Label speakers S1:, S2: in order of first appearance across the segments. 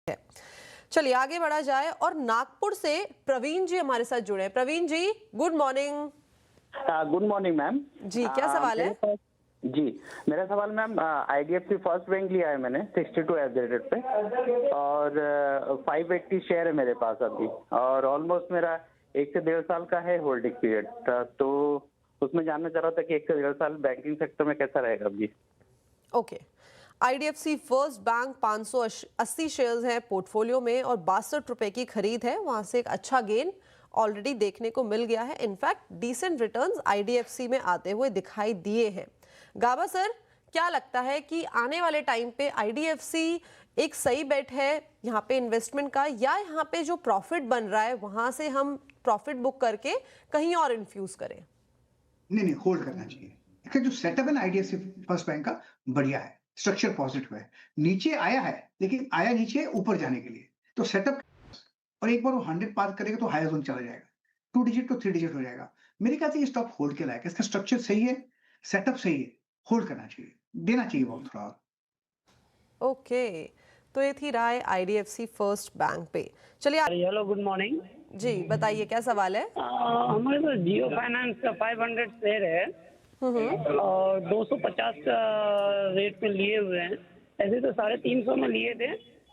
S1: है। चलिए आगे बढ़ा जाए और नागपुर से प्रवीण जी हमारे साथ जुड़े हैं। Praveen ji, good morning.
S2: Good morning ma'am.
S1: जी, क्या सवाल है?
S2: जी, मेरा सवाल मैम, आईडीएफसी फर्स्ट बैंक लिया है मैंने 62 एट द रेट पे, और 580 शेयर है मेरे पास अभी, और ऑलमोस्ट मेरा 1 से 1.5 साल का है होल्डिंग पीरियड। तो उसमें जानना चाह रहा था कि 1 से 1.5 साल बैंकिंग सेक्टर में कैसा रहेगा अभी।
S1: Okay, IDFC first bank 580 shares हैं पोर्टफोलियो में और 62 रुपए की खरीद है। वहां से एक अच्छा गेन ऑलरेडी देखने को मिल गया है। इनफैक्ट डिसेंट रिटर्न्स आईडीएफसी में आते हुए दिखाई दिए हैं। गाबा सर, क्या लगता है कि आने वाले टाइम पे आईडीएफसी एक सही बेट है यहाँ पे इन्वेस्टमेंट का, या यहाँ पे जो प्रॉफिट बन रहा है वहां से हम प्रॉफिट बुक करके कहीं और इन्फ्यूज करें?
S3: नहीं, होल्ड करना चाहिए। इसका जो सेटअप है ना आईडीएफसी फर्स्ट बैंक का, बढ़िया है, स्ट्रक्चर पॉजिटिव है। नीचे आया है, लेकिन आया नीचे ऊपर जाने के लिए, तो सेटअप और एक बार वो 100 पार करेगा तो हायर जोन चला जाएगा, 2 डिजिट तो 3 डिजिट हो जाएगा। मेरे ख्याल से ये स्टॉक होल्ड के लायक है, इसका स्ट्रक्चर सही है, सेटअप सही है, होल्ड करना चाहिए, देना चाहिए वक्त थोड़ा और।
S1: ओके, तो ये थी राय आईडीएफसी फर्स्ट बैंक पे। चलिए
S4: हेलो, गुड मॉर्निंग
S1: जी, बताइए क्या सवाल है?
S4: हमारे पास जियो फाइनेंस का 500 शेयर है और 250 का रेट पे लिए हुए हैं। ऐसे तो 350 में लिए थे,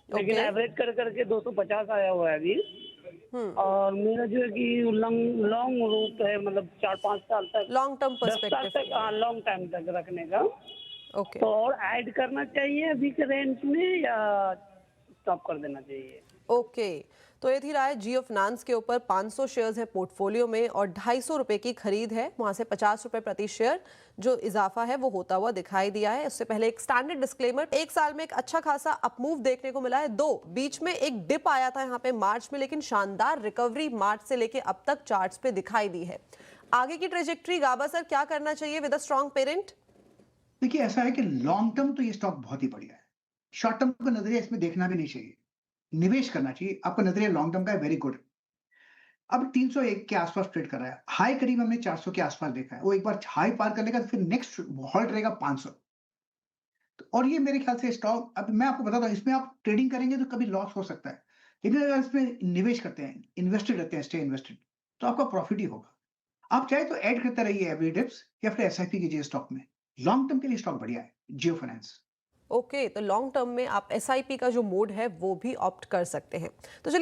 S4: लेकिन
S1: Okay.
S4: एवरेज कर करके 250 आया हुआ है अभी। और मेरा जो है कि लॉन्ग रूट है, मतलब 4-5 साल तक,
S1: लॉन्ग टर्म
S4: 10 साल
S1: पर्सपेक्टिव।
S4: तक, लॉन्ग टाइम तक रखने का।
S1: ओके
S4: तो और ऐड करना चाहिए अभी के रेंज में या स्टॉप कर देना चाहिए?
S1: ओके, तो ये थी राय जियो फाइनेंस के ऊपर। 500 शेयर्स है पोर्टफोलियो में और 250 रुपए की खरीद है। वहां से 50 रुपए प्रति शेयर जो इजाफा है वो होता हुआ दिखाई दिया है। उससे पहले एक स्टैंडर्ड डिस्क्लेमर, 1 साल में एक अच्छा खासा अपमूव देखने को मिला है। बीच में एक डिप आया था यहाँ पे मार्च में, लेकिन शानदार रिकवरी मार्च से लेके अब तक चार्ट्स पे दिखाई दी है। आगे की ट्रेजेक्ट्री गाबा सर, क्या करना चाहिए विद अ स्ट्रॉन्ग पेरेंट?
S3: देखिए, ऐसा है कि लॉन्ग टर्म तो ये स्टॉक बहुत ही बढ़िया है, शॉर्ट टर्म का नजरिया इसमें देखना भी नहीं चाहिए, निवेश करना चाहिए। आपका नजरिया लॉन्ग टर्म का है, वेरी गुड। अब 301 के आसपास ट्रेड कर रहा है, हाई करीब हमने 400 के आसपास देखा है। वो एक बार हाई पार कर लेगा तो फिर नेक्स्ट हॉल्ट रहेगा 500। तो और ये मेरे ख्याल से स्टॉक, अब मैं आपको बताता हूँ, इसमें आप ट्रेडिंग करेंगे तो कभी लॉस हो सकता है, लेकिन अगर इसमें निवेश करते हैं, इन्वेस्टेड रहते हैं, स्टे इन्वेस्टेड, तो आपका प्रॉफिट ही होगा। आप चाहे तो ऐड करते रहिए एवरी डिप्स, या फिर एसआईपी कीजिए स्टॉक में। लॉन्ग टर्म के लिए स्टॉक बढ़िया है जियो फाइनेंस।
S1: ओके, तो लॉन्ग टर्म में आप एसआईपी का जो मोड है वो भी ऑप्ट कर सकते हैं। तो चलिए